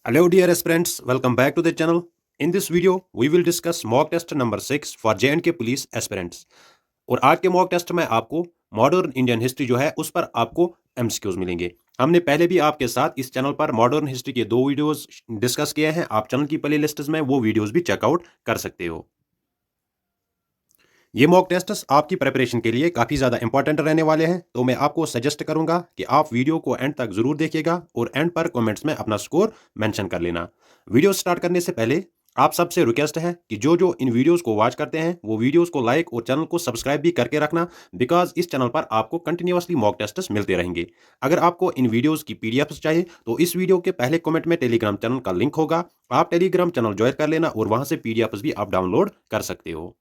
Hello dear aspirants, welcome back to the channel. In this video, we will discuss mock test number 6 for J&K Police aspirants. और आज के mock test में आपको modern Indian history जो है उस पर आपको एमसीक्यूज मिलेंगे। हमने पहले भी आपके साथ इस चैनल पर मॉडर्न हिस्ट्री के 2 वीडियोस डिस्कस किए हैं। आप चैनल की प्लेलिस्ट में वो वीडियोस भी चेकआउट कर सकते हो। ये मॉक टेस्ट्स आपकी प्रिपरेशन के लिए काफ़ी ज़्यादा इंपॉर्टेंट रहने वाले हैं, तो मैं आपको सजेस्ट करूंगा कि आप वीडियो को एंड तक ज़रूर देखिएगा और एंड पर कमेंट्स में अपना स्कोर मेंशन कर लेना। वीडियो स्टार्ट करने से पहले आप सबसे रिक्वेस्ट है कि जो जो इन वीडियोस को वॉच करते हैं वो वीडियोस को लाइक और चैनल को सब्सक्राइब भी करके रखना, बिकॉज इस चैनल पर आपको कंटिन्यूअसली मॉक टेस्ट्स मिलते रहेंगे। अगर आपको इन वीडियोस की पीडीएफ चाहिए तो इस वीडियो के पहले कमेंट में टेलीग्राम चैनल का लिंक होगा, आप टेलीग्राम चैनल ज्वाइन कर लेना और वहां से पीडीएफ भी आप डाउनलोड कर सकते हो।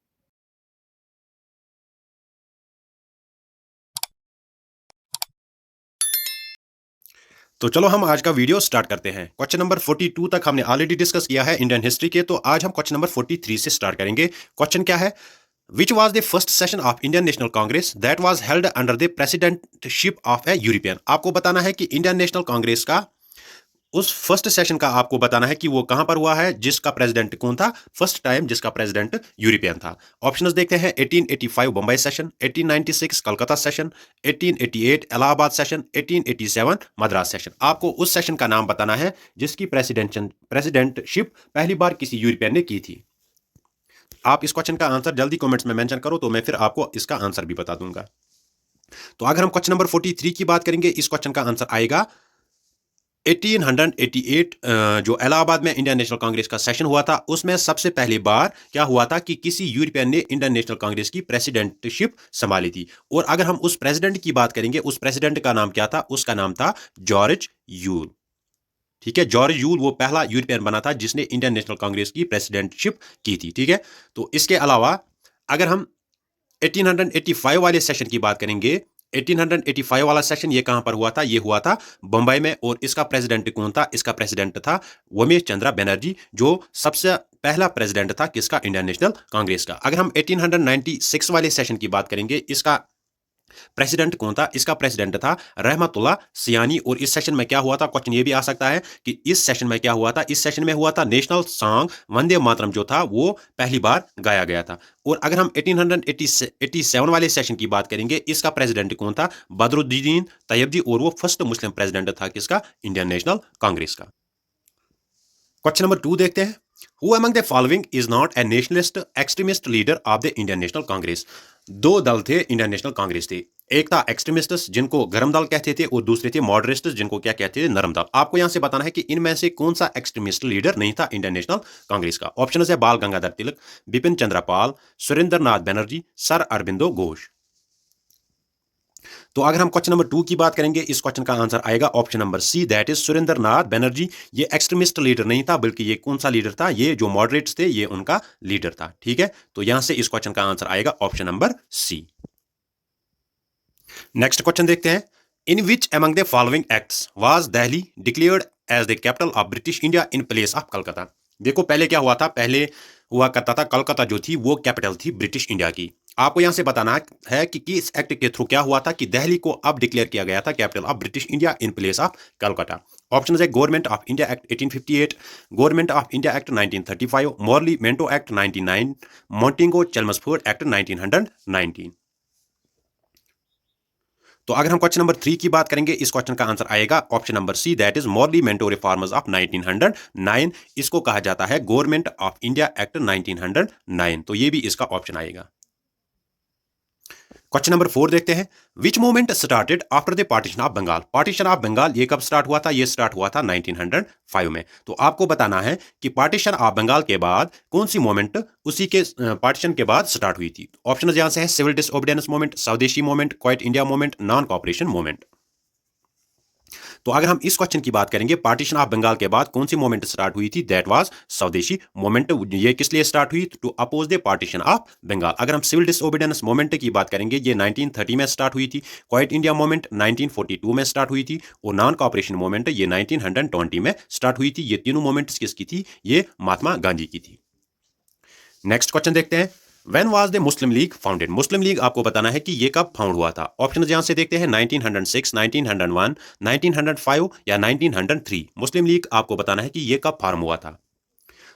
तो चलो हम आज का वीडियो स्टार्ट करते हैं। क्वेश्चन नंबर 42 तक हमने ऑलरेडी डिस्कस किया है इंडियन हिस्ट्री के, तो आज हम क्वेश्चन नंबर 43 से स्टार्ट करेंगे। क्वेश्चन क्या है? Which was the first session of Indian national Congress that was held under the presidentship of A European. आपको बताना है कि इंडियन नेशनल कांग्रेस का उस फर्स्ट सेशन का आपको बताना है कि वो कहां पर हुआ है, जिसका प्रेसिडेंट कौन था फर्स्ट टाइम, जिसका प्रेसिडेंट यूरोपियन था। ऑप्शंस देखते हैं। 1885 Bombay session, 1896 Calcutta session, 1888 Allahabad session, 1887 Madras session. आपको उस सेशन का नाम बताना है जिसकी प्रेसिडेंटशिप पहली बार किसी यूरोपियन ने की थी। आप इस क्वेश्चन का आंसर जल्दी कमेंट्स में मेंशन करो तो मैं फिर आपको इसका आंसर भी बता दूंगा। तो अगर हम क्वेश्चन नंबर 43 की बात करेंगे, इस क्वेश्चन का आंसर आएगा 1888। जो इलाहाबाद में इंडियन नेशनल कांग्रेस का सेशन हुआ था उसमें सबसे पहली बार क्या हुआ था कि किसी यूरोपियन ने इंडियन नेशनल कांग्रेस की प्रेसिडेंटशिप संभाली थी। और अगर हम उस प्रेसिडेंट की बात करेंगे, उस प्रेसिडेंट का नाम क्या था? उसका नाम था जॉर्ज यूल। ठीक है, जॉर्ज यूल वो पहला यूरोपियन बना था जिसने इंडियन नेशनल कांग्रेस की प्रेसिडेंटशिप की थी। ठीक है, तो इसके अलावा अगर हम 1885 वाले सेशन की बात करेंगे, 1885 वाला सेशन ये कहां पर हुआ था? ये हुआ था बंबई में। और इसका प्रेसिडेंट कौन था? इसका प्रेसिडेंट था उमेश चंद्रा बनर्जी, जो सबसे पहला प्रेसिडेंट था किसका? इंडियन नेशनल कांग्रेस का। अगर हम 1896 वाले सेशन की बात करेंगे, इसका प्रेसिडेंट कौन था? इसका प्रेसिडेंट था रहमतुल्लाह सियानी। और इस सेशन में क्या हुआ था? क्वेश्चन ये भी आ सकता है कि इस सेशन में क्या हुआ था? इस सेशन में हुआ था नेशनल सॉन्ग वंदे मातरम जो था वो पहली बार गाया गया था। और अगर हम 1887 वाले सेशन की बात करेंगे, इसका प्रेसिडेंट कौन था? बदरुद्दीन तैयबजी। और वो फर्स्ट मुस्लिम प्रेसिडेंट था किसका? इंडियन नेशनल कांग्रेस का। क्वेश्चन नंबर 2 देखते हैं। Who among the following is not a nationalist extremist leader of the Indian National Congress? दो दल थे इंडियन नेशनल कांग्रेस थे। एक था एक्सट्रीमिस्ट्स जिनको गरम दल कहते थे और दूसरे थे मॉडरेट्स जिनको क्या कहते थे? नरम दल। आपको यहां से बताना है कि इनमें से कौन सा एक्सट्रीमिस्ट लीडर नहीं था इंडियन नेशनल कांग्रेस का। ऑप्शन है बाल गंगाधर तिलक, बिपिन चंद्र पाल, सुरेंद्र नाथ बनर्जी, सर अरबिंदो घोष। तो अगर हम क्वेश्चन नंबर 2 की बात करेंगे, इस क्वेश्चन का आंसर आएगा option number C, that is Surendra Nath Banerjee. ये एक्सट्रीमिस्ट लीडर नहीं था, बल्कि ये कौन सा लीडर था? ये जो मॉडरेट्स थे ये उनका लीडर था। ठीक है, तो यहां से इस क्वेश्चन का आंसर आएगा option number C. Next question देखते हैं। In which among the following acts was Delhi declared as the capital of British India in place of Calcutta? देखो पहले क्या हुआ था, पहले हुआ करता था कलकत्ता जो थी वो कैपिटल थी ब्रिटिश इंडिया की। आपको यहां से बताना है कि इस एक्ट के थ्रू क्या हुआ था कि दिल्ली को अब डिक्लेयर किया गया था capital of British India in place of Calcutta. Option है government of India act 1858, government of India act 1935, Morley Minto act 99, Montagu Chelmsford act 1919। तो अगर हम क्वेश्चन नंबर 3 की बात करेंगे, इस क्वेश्चन का आंसर आएगा option number C, that is Morley Minto reformers of 1909। इसको कहा जाता है गवर्नमेंट ऑफ इंडिया एक्ट 1909। तो ये भी इसका ऑप्शन आएगा। क्वेश्चन नंबर 4 देखते हैं। Which movement started after the partition of Bengal? Partition of Bengal ये कब स्टार्ट हुआ था? ये स्टार्ट हुआ था 1905 में। तो आपको बताना है कि पार्टीशन ऑफ बंगाल के बाद कौन सी मूवमेंट उसी के पार्टीशन के बाद स्टार्ट हुई थी। ऑप्शन यहां से है civil disobedience movement, Swadeshi movement, quit India movement, non cooperation movement. तो अगर हम इस क्वेश्चन की बात करेंगे, पार्टीशन ऑफ बंगाल के बाद कौन सी मूवमेंट स्टार्ट हुई थी? That was Swadeshi movement. ये किस लिए स्टार्ट हुई? To oppose the partition of Bengal. अगर हम सिविल डिसओबीडियंस मूवमेंट की बात करेंगे, ये 1930 में स्टार्ट हुई थी। क्वाइट इंडिया मूवमेंट 1942 में स्टार्ट हुई थी। और नॉन कॉपरेशन मूवमेंट ये 1920 में स्टार्ट हुई थी। ये तीनों मूवमेंट्स किसकी थी? ये महात्मा गांधी की थी। नेक्स्ट क्वेश्चन देखते हैं। When was the Muslim league founded? Muslim league आपको बताना है कि ये कब फाउंड हुआ था। ऑप्शन यहां से देखते हैं 1906, 1901, 1905 या 1903। मुस्लिम लीग आपको बताना है कि ये कब फॉर्म हुआ था।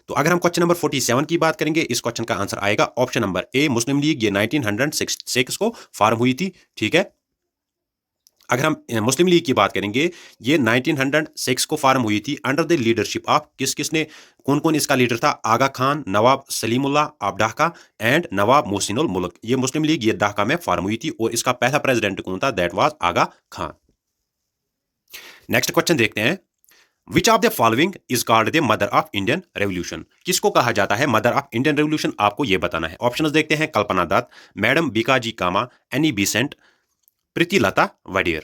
तो अगर हम क्वेश्चन नंबर 47 की बात करेंगे, इस क्वेश्चन का आंसर आएगा option number A, Muslim league ये 1906 को फॉर्म हुई थी। ठीक है। अगर हम मुस्लिम लीग की बात करेंगे, ये 1906 को फॉर्म हुई थी अंडर द लीडरशिप ऑफ किसने, कौन कौन इसका लीडर था? आगा खान, नवाब सलीमुल्लाह ऑफ ढाका एंड नवाब मोहसिनुल मुल्क। ये मुस्लिम लीग ये ढाका में फॉर्म हुई थी और इसका पहला प्रेसिडेंट कौन था? That was Aga Khan. Next question देखते हैं, which of the following is called the mother of Indian revolution? किसको कहा जाता है मदर ऑफ इंडियन रेवोल्यूशन? आपको यह बताना है। ऑप्शंस देखते हैं, कल्पना दत्त, मैडम बीकाजी कामा, एनी बेसेंट, प्रीतिलता वडेयर।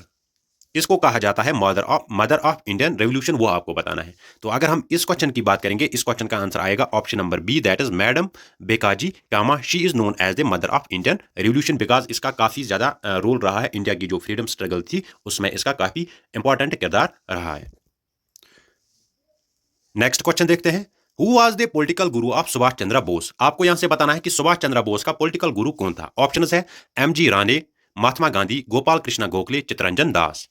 किसको कहा जाता है मदर ऑफ इंडियन रेवोल्यूशन? वो आपको बताना है। तो अगर हम इस क्वेश्चन की बात करेंगे, इस क्वेश्चन का आंसर आएगा option number B, that is madam Bhikaji Cama. She is known as the mother of Indian revolution because इसका काफी ज्यादा रोल रहा है इंडिया की जो फ्रीडम स्ट्रगल थी उसमें इसका काफी इंपॉर्टेंट किरदार रहा है। नेक्स्ट क्वेश्चन देखते हैं, who was the political Guru of Subhash Chandra Bose? आपको यहां से बताना है कि सुभाष चंद्र बोस का पॉलिटिकल गुरु कौन था। ऑप्शंस है एम जी राणे, महात्मा गांधी, गोपाल कृष्ण गोखले, चित्तरंजन दास।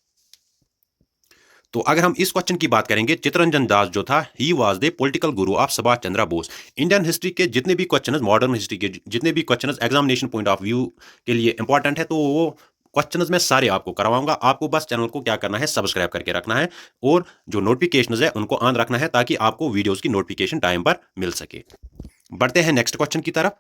तो अगर हम इस क्वेश्चन की बात करेंगे, चित्तरंजन दास जो था he was the political Guru of Subhash Chandra Bose. Indian history के जितने भी क्वेश्चन, मॉडर्न हिस्ट्री के जितने भी question examination point of view के लिए इंपॉर्टेंट है, तो वो क्वेश्चंस मैं सारे आपको करवाऊंगा। आपको बस चैनल को क्या करना है, सब्सक्राइब करके रखना है और जो नोटिफिकेशंस है उनको ऑन रखना है ताकि आपको वीडियोस की नोटिफिकेशन टाइम पर मिल सके। बढ़ते हैं नेक्स्ट क्वेश्चन की तरफ।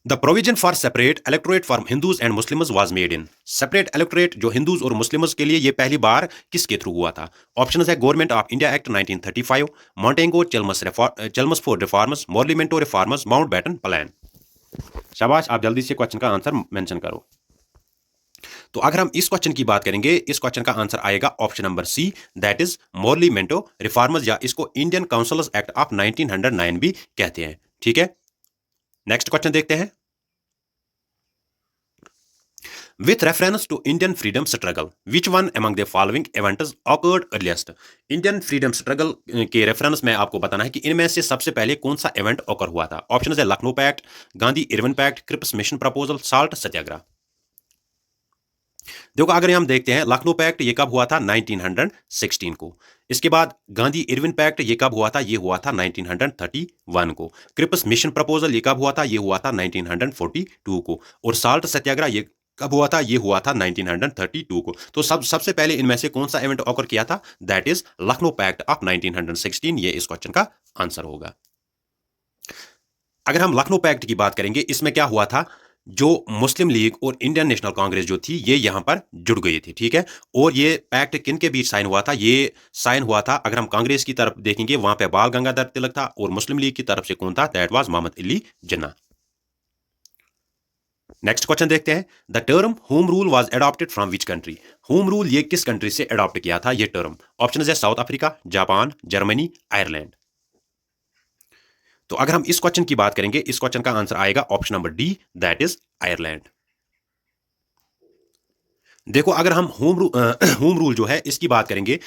The provision for separate electorate for Hindus and Muslims was made in? Separate electorate जो हिंदूज और मुस्लिम्स के लिए ये पहली बार किसके थ्रू हुआ था? ऑप्शन है government of India act 1935, Montagu Chelmsford reforms, Morley Minto reforms, Mountbatten plan. शाबाश, आप जल्दी से क्वेश्चन का आंसर मेंशन करो। तो अगर हम इस क्वेश्चन की बात करेंगे, इस क्वेश्चन का आंसर आएगा option number C, that is Morley Minto reforms, या इसको इंडियन काउंसिल्स एक्ट ऑफ 1909 भी कहते हैं। ठीक है। नेक्स्ट क्वेश्चन देखते हैं, with reference to Indian freedom struggle, which one among the following events occurred earliest? Indian freedom struggle के रेफरेंस में आपको बताना है कि इनमें से सबसे पहले कौन सा इवेंट ऑकर हुआ था। ऑप्शन है Lucknow pact, Gandhi Irwin pact, Cripps mission proposal, salt Satyagraha. देखो अगर हम देखते हैं, लखनऊ पैक्ट ये कब हुआ था? 1916 को। इसके बाद गांधी इरविन पैक्ट ये कब हुआ था? ये हुआ था 1931 को। क्रिप्स मिशन प्रपोजल ये कब हुआ था? ये हुआ था 1942 को। और साल्ट सत्याग्रह ये कब हुआ था? ये हुआ था 1932 को। तो सबसे पहले इनमें से कौन सा इवेंट ऑकर किया था? That is Lucknow pact of 1916। ये इस क्वेश्चन का आंसर होगा। अगर हम लखनऊ पैक्ट की बात करेंगे, इसमें क्या हुआ था? जो मुस्लिम लीग और इंडियन नेशनल कांग्रेस जो थी ये यहां पर जुड़ गई थी। ठीक है। और ये पैक्ट किन के बीच साइन हुआ था? ये साइन हुआ था, अगर हम कांग्रेस की तरफ देखेंगे वहां पे बाल गंगाधर तिलक था और मुस्लिम लीग की तरफ से कौन था? That was Mohammad Ali Jinnah. Next question देखते हैं, the term home rule was adopted from which country? Home rule ये किस कंट्री से एडॉप्ट किया था ये टर्म? ऑप्शन है South Africa, Japan, Germany, Ireland. तो अगर हम इस क्वेश्चन की बात करेंगे, इस क्वेश्चन का आंसर आएगा option number D, that is Ireland. देखो अगर हम होम रूल जो है इसकी बात करेंगे,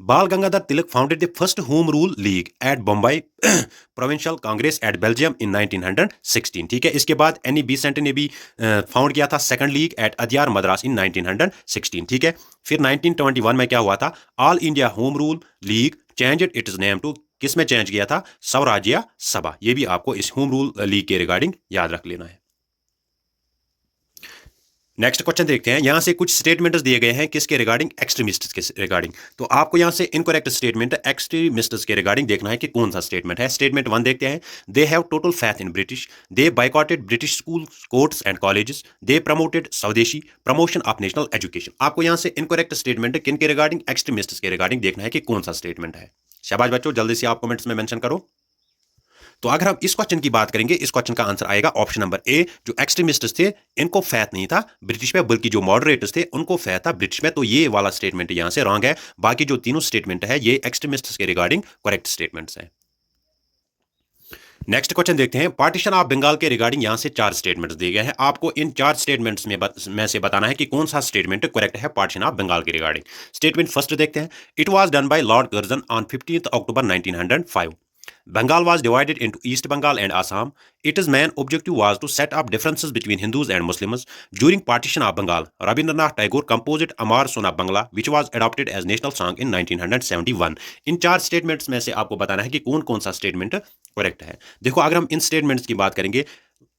Bal Gangadhar Tilak founded the first home rule league at Bombay provincial Congress at Belgaum in 1916। ठीक है। इसके बाद एनी बीसेंट ने भी फाउंड किया था second league at Adyar Madras in 1916। ठीक है। फिर 1921 में क्या हुआ था? All India home rule league changed its name to, किस में चेंज किया था? स्वराज्य सभा। ये भी आपको इस होम रूल लीग के रिगार्डिंग याद रख लेना है। नेक्स्ट क्वेश्चन देखते हैं, यहां से कुछ स्टेटमेंट्स दिए गए हैं किसके रिगार्डिंग? एक्सट्रीमिस्ट्स के रिगार्डिंग। तो आपको यहां से इनकरेक्ट स्टेटमेंट एक्सट्रीमिस्ट्स के रिगार्डिंग देखना है कि कौन सा स्टेटमेंट है। स्टेटमेंट 1 देखते हैं, they have total faith in British, they boycotted British school, courts and colleges, they promoted स्वदेशी, प्रमोशन ऑफ नेशनल एजुकेशन। आपको यहां से इनकरेक्ट स्टेटमेंट किन के रिगार्डिंग? एक्सट्रीमिस्ट्स के रिगार्डिंग देखना है कि कौन सा स्टेटमेंट है। शाबाश बच्चों, जल्दी से आप कमेंट्स में मेंशन करो। तो अगर हम इस क्वेश्चन की बात करेंगे, इस क्वेश्चन का आंसर आएगा ऑप्शन नंबर ए, जो एक्सट्रीमिस्ट्स थे इनको फैथ नहीं था ब्रिटिश में, बल्कि जो मॉडरेटर्स थे उनको फैथ था ब्रिटिश में। तो ये वाला स्टेटमेंट यहां से रॉन्ग है। बाकी जो तीनों स्टेटमेंट है ये एक्सट्रीमिस्ट्स के रिगार्डिंग करेक्ट स्टेटमेंट्स हैं। नेक्स्ट क्वेश्चन देखते हैं, पार्टीशन ऑफ बंगाल के रिगार्डिंग यहां से 4 स्टेटमेंट्स दिए गए हैं। आपको इन 4 स्टेटमेंट्स में से बताना है कि कौन सा स्टेटमेंट करेक्ट है पार्टीशन ऑफ बंगाल के रिगार्डिंग। स्टेटमेंट फर्स्ट देखते हैं, it was done by Lord Curzon on 15 October 1905। Bengal was divided into East Bengal and Assam. Its main objective was to set up differences between Hindus and Muslims. During partition of Bengal, Rabindranath Tagore composed Amar Sona Bangla, which was adopted as national song in 1971. In 4 statements में से आपको बताना है कि कौन कौन सा statement correct है। देखो, अगर हम इन स्टेटमेंट्स की बात करेंगे,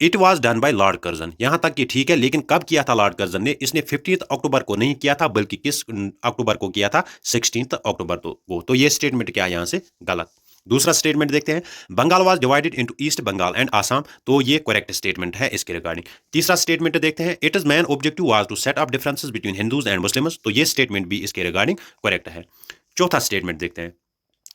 it was done by Lord Curzon, यहां तक कि ठीक है, लेकिन कब किया था लॉर्ड कर्जन ने? इसने 15 अक्टूबर को नहीं किया था, बल्कि किस अक्टूबर को किया था? 16 अक्टूबर को। तो ये स्टेटमेंट क्या है यहां से गलत। दूसरा स्टेटमेंट देखते हैं, Bengal was divided into east Bengal and Assam, तो ये करेक्ट स्टेटमेंट है इसके रिगार्डिंग। तीसरा स्टेटमेंट देखते हैं, it is main objective was to set up differences between Hindus and Muslims, तो ये स्टेटमेंट भी इसके रिगार्डिंग करेक्ट है। चौथा स्टेटमेंट देखते हैं,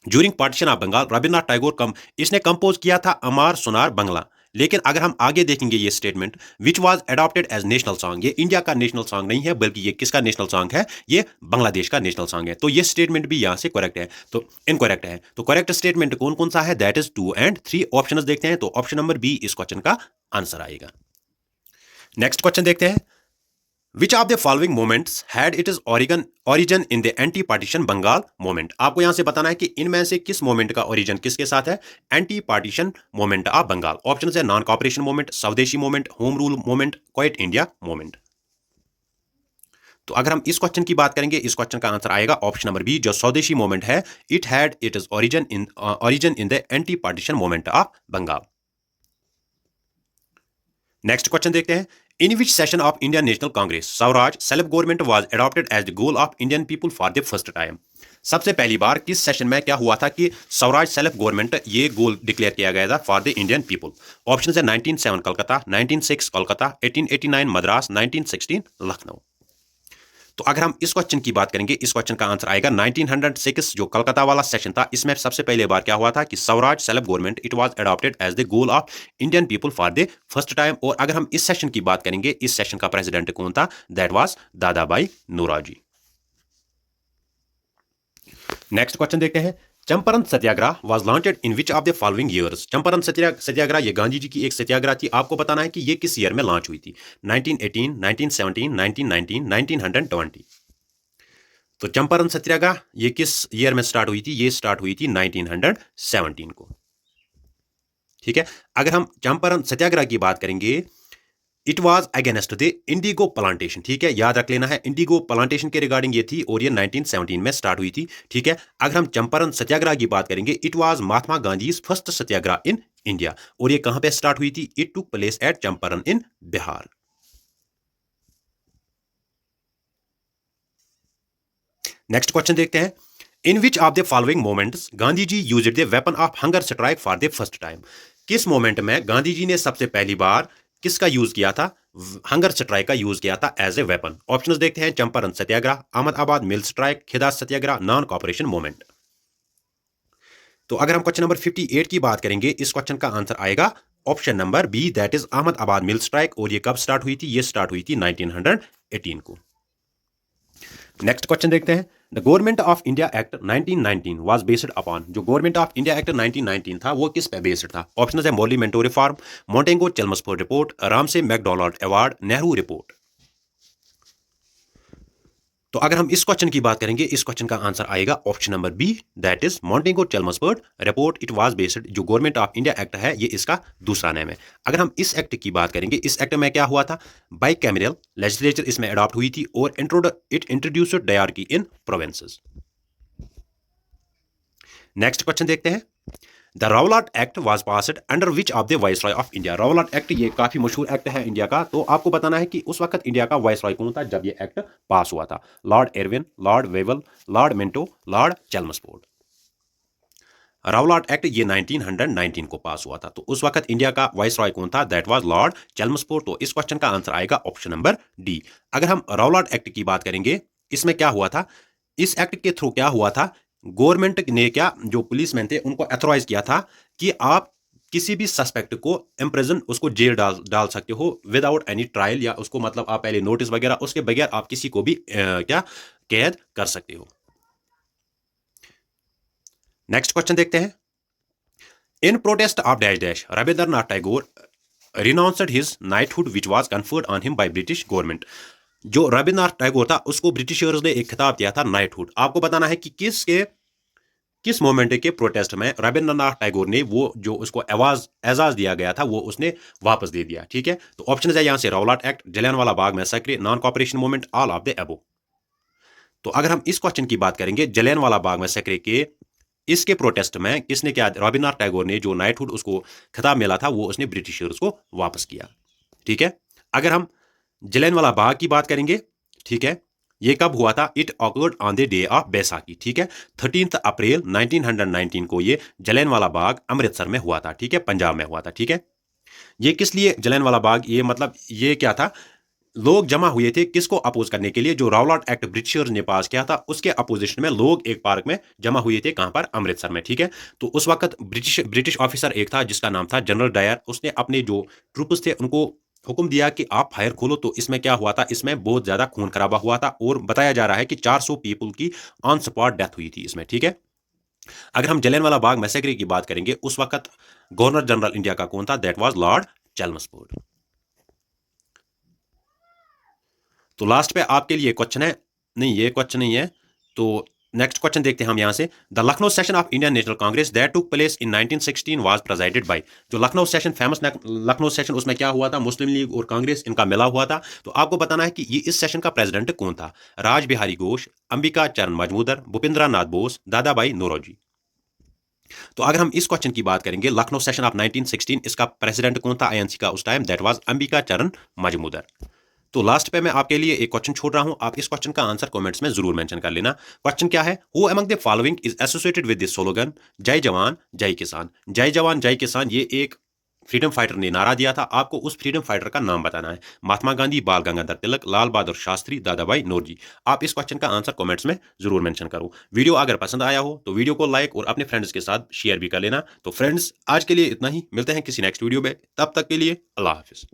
during partition of Bengal Rabindranath Tagore इसने कंपोज किया था अमार सुनार बंगला। लेकिन अगर हम आगे देखेंगे ये statement, which was adopted as national song, ये इंडिया का नेशनल सॉन्ग नहीं है, बल्कि ये किसका नेशनल सॉन्ग है? ये बांग्लादेश का नेशनल सॉन्ग है। तो ये स्टेटमेंट भी यहां से करेक्ट है, तो इनकरेक्ट है। तो करेक्ट स्टेटमेंट कौन कौन सा है? दैट इज 2 and 3 ऑप्शन देखते हैं, तो ऑप्शन नंबर बी इस क्वेश्चन का आंसर आएगा। नेक्स्ट क्वेश्चन देखते हैं, Which of the following moments had its origin in the anti-partition Bengal movement? आपको यहां से बताना है कि इनमें से किस मोमेंट का ओरिजिन किसके साथ है? Anti partition moment of Bengal. Option है non cooperation movement, Swadeshi movement, home rule movement, quit India movement. तो अगर हम इस क्वेश्चन की बात करेंगे, इस क्वेश्चन का आंसर आएगा ऑप्शन नंबर बी, जो स्वदेशी मूवमेंट है, it had its origin in the anti partition movement of Bengal. Next question देखते हैं, In which session of Indian National Congress Swaraj self government was adopted as the goal of Indian people for the first time? सबसे पहली बार किस session में क्या हुआ था कि स्वराज सेल्फ गवर्नमेंट ये गोल डिक्लेयर किया गया था for the Indian people? Option है 1907 कलकत्ता, 1906 कोलकाता, 1889 मद्रास, 1916 लखनऊ। तो अगर हम इस क्वेश्चन की बात करेंगे, इस क्वेश्चन का आंसर आएगा 1906, जो कलकत्ता वाला सेशन था। इसमें सबसे पहले बार क्या हुआ था कि Swaraj self government it was adopted as the goal of Indian people for the first time. और अगर हम इस सेशन की बात करेंगे, इस सेशन का प्रेसिडेंट कौन था? दैट वाज दादा भाई नौरोजी। नेक्स्ट क्वेश्चन देखते हैं, Champaran Satyagraha was launched in which of the following years? Champaran Satyagraha ये गांधी जी की एक सत्याग्रह थी। आपको बताना है कि ये किस ईयर में लॉन्च हुई थी? 1918, 1917, 1919, 1920। तो चंपारण सत्याग्रह ये किस ईयर में स्टार्ट हुई थी? ये स्टार्ट हुई थी 1917 को। ठीक है, अगर हम चंपारण सत्याग्रह की बात करेंगे, it was against the Indigo plantation. ठीक है, याद रख लेना है, इंडिगो प्लांटेशन के रिगार्डिंग ये थी और ये 1917 में स्टार्ट हुई थी। ठीक है, अगर हम चंपारण सत्याग्रह की बात करेंगे, it was Mahatma Gandhi first Satyagraha in India, और ये कहां पे स्टार्ट हुई थी? It took place at Champaran in Bihar. Next question देखते हैं, in which of the following movements Gandhi ji used the weapon of hunger strike for the first time? किस मोमेंट में गांधी जी ने सबसे पहली बार किसका यूज किया था? हंगर स्ट्राइक का यूज किया था एज ए वेपन। ऑप्शंस देखते हैं, चंपारण सत्याग्रह, अहमदाबाद मिल स्ट्राइक, खिदास सत्याग्रह, नॉन कॉपरेशन मूवमेंट। तो अगर हम क्वेश्चन नंबर 58 की बात करेंगे, इस क्वेश्चन का आंसर आएगा option number B, that is Ahmedabad mill strike. और ये कब स्टार्ट हुई थी? ये स्टार्ट हुई थी 1918 को। नेक्स्ट क्वेश्चन देखते हैं, the government of India act 1919 was based upon? जो गवर्नमेंट ऑफ इंडिया एक्ट 1919 था वो किस पे बेस्ड था? ऑप्शन है Morley Minto reform, Montagu Chelmsford report, Ramsay MacDonald award, Nehru report. तो अगर हम इस क्वेश्चन की बात करेंगे, इस क्वेश्चन का आंसर आएगा option number B, that is Montagu Chelmsford report. It was based, जो गवर्नमेंट ऑफ इंडिया एक्ट है ये इसका दूसरा नेम है। अगर हम इस एक्ट की बात करेंगे, इस एक्ट में क्या हुआ था? बाई कैमरल लेजिस्लेचर इसमें अडॉप्ट हुई थी और it introduced dyarchy in provinces. Next question देखते हैं, the रावलाट act was passed under which of the viceroy of India? रावलाट act ये काफी मशहूर एक्ट है इंडिया का। तो आपको बताना है कि उस वक्त इंडिया का वाइसरॉय कौन था जब ये एक्ट पास हुआ था? Lord Irwin, lord Wavell, lord Minto, lord Chelmsford. Rowlatt act ये 1919 को पास हुआ था। तो उस वक्त इंडिया का वाइसरॉय कौन था? That was lord Chelmsford. तो इस क्वेश्चन का आंसर आएगा ऑप्शन नंबर डी। अगर हम रावलाट एक्ट की बात करेंगे, इसमें क्या हुआ था? इस एक्ट के थ्रू क्या हुआ था? गवर्नमेंट ने क्या, जो पुलिसमैन थे उनको अथोराइज किया था कि आप किसी भी सस्पेक्ट को इम्प्रिजन, उसको जेल डाल सकते हो विदाउट एनी ट्रायल, या उसको मतलब आप पहले नोटिस वगैरह उसके बगैर आप किसी को भी क्या कैद कर सकते हो। नेक्स्ट क्वेश्चन देखते हैं, in protest of dash dash Rabindranath Tagore renounced his knighthood which was conferred on him by British government. जो रविंद्रनाथ टैगोर था उसको ब्रिटिशर्स ने एक खिताब दिया था नाइटहुड। आपको बताना है कि किस मोमेंट के प्रोटेस्ट में रविंद्रनाथ टैगोर ने वो जो उसको एजाज दिया गया था वो उसने वापस दे दिया? ठीक है, तो ऑप्शन है यहाँ से रावलाट act, Jallianwala Bagh मैसेक्रे, non cooperation movement, all of the above. तो अगर हम इस क्वेश्चन की बात करेंगे, जलियांवाला बाग मैसेक्रे के इसके प्रोटेस्ट में किसने क्या, रविन्द्रनाथ टैगोर ने जो नाइटहुड उसको खिताब मिला था वो उसने ब्रिटिशर्स को वापस किया। ठीक है, अगर हम जलियांवाला बाग की बात करेंगे, ठीक है, ये कब हुआ था? It awkward on the day of Baisakhi. ठीक है, 13 अप्रैल 1919 को ये जलियांवाला बाग अमृतसर में हुआ था। ठीक है, पंजाब में हुआ था। ठीक है, ये किस लिए जलियांवाला बाग, ये मतलब ये क्या था, लोग जमा हुए थे किसको अपोज करने के लिए? जो रावलाट एक्ट ब्रिटिशर्स ने पास किया था उसके अपोजिशन में लोग एक पार्क में जमा हुए थे। कहां पर? अमृतसर में। ठीक है, तो उस वक्त ब्रिटिश ऑफिसर एक था जिसका नाम था जनरल डायर। उसने अपने जो ट्रूप्स थे उनको हुक्म दिया कि आप फायर खोलो। तो इसमें क्या हुआ था? इसमें बहुत ज्यादा खून खराबा हुआ था और बताया जा रहा है कि 400 पीपल की ऑन स्पॉट डेथ हुई थी इसमें। ठीक है, अगर हम जलियांवाला बाग मैसेक्रे की बात करेंगे, उस वक्त गवर्नर जनरल इंडिया का कौन था? That was lord Chelmsford. तो लास्ट पे आपके लिए क्वेश्चन है, नहीं ये क्वेश्चन नहीं है, तो नेक्स्ट क्वेश्चन देखते हैं हम यहां से। The Lucknow session of Indian national Congress that took place in 1916 was presided by. जो Lucknow session, famous Lucknow session, उसमें क्या हुआ था? मुस्लिम लीग और कांग्रेस इनका मिला हुआ था। तो आपको बताना है कि ये इस सेशन का प्रेसिडेंट कौन था? राज बिहारी घोष, अंबिका चरण मजमूदर, भूपेंद्र नाथ बोस, दादा भाई नौरोजी। तो अगर हम इस क्वेश्चन की बात करेंगे, लखनऊ सेशन ऑफ 1916, इसका प्रेसिडेंट कौन था आईएनसी का उस टाइम? दैट वाज अंबिका चरण मजमूदर। तो लास्ट पे मैं आपके लिए एक क्वेश्चन छोड़ रहा हूं, आप इस क्वेश्चन का आंसर कमेंट्स में जरूर मेंशन कर लेना। क्वेश्चन क्या है? Who among the following is associated with this slogan जय जवान जय किसान? जय जवान जय किसान ये एक फ्रीडम फाइटर ने नारा दिया था। आपको उस फ्रीडम फाइटर का नाम बताना है। महात्मा गांधी, बाल गंगाधर तिलक, लाल बहादुर शास्त्री, दादा भाई नौरोजी। आप इस क्वेश्चन का आंसर कमेंट्स में जरूर मेंशन करो। वीडियो अगर पसंद आया हो तो वीडियो को लाइक और अपने फ्रेंड्स के साथ शेयर भी कर लेना। तो फ्रेंड्स, आज के लिए इतना ही, मिलते हैं किसी नेक्स्ट वीडियो में, तब तक के लिए अल्लाह हाफिज।